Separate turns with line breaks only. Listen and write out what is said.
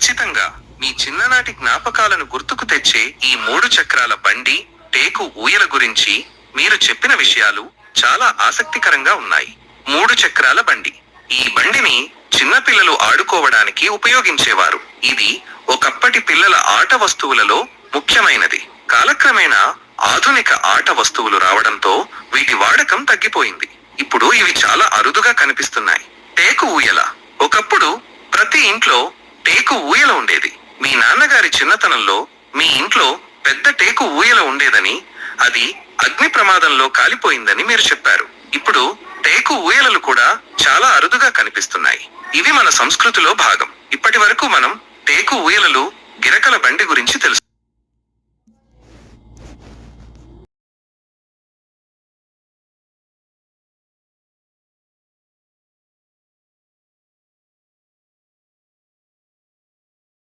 ఖచ్చితంగా మీ చిన్ననాటి జ్ఞాపకాలను గుర్తుకు తెచ్చే ఈ 3 చక్రాల బండి, టేకు ఊయల గురించి మీరు చెప్పిన విషయాలు చాలా ఆసక్తికరంగా ఉన్నాయి. 3 చక్రాల బండి. ఈ బండిని చిన్నపిల్లలు ఆడుకోవడానికి ఉపయోగించేవారు. ఇది ఒకప్పటి పిల్లల ఆట వస్తువులలో ముఖ్యమైనది. కాలక్రమేణా ఆధునిక ఆట వస్తువులు రావడంతో వీటి వాడకం తగ్గిపోయింది. ఇప్పుడు ఇవి చాలా అరుదుగా కనిపిస్తున్నాయి. టేకు ఊయల. ఒకప్పుడు ప్రతి ఇంట్లో టేకు ఊయల ఉండేది. మీ నాన్నగారి చిన్నతనంలో మీ ఇంట్లో పెద్ద టేకు ఊయల ఉండేదని, అది అగ్ని ప్రమాదంలో కాలిపోయిందని మీరు చెప్పారు. ఇప్పుడు టేకు ఊయలలు కూడా చాలా అరుదుగా కనిపిస్తున్నాయి. ఇవి మన సంస్కృతిలో భాగం. ఇప్పటి వరకు మనం టేకు ఊయలలు, గిరకల బండి గురించి తెలుసు.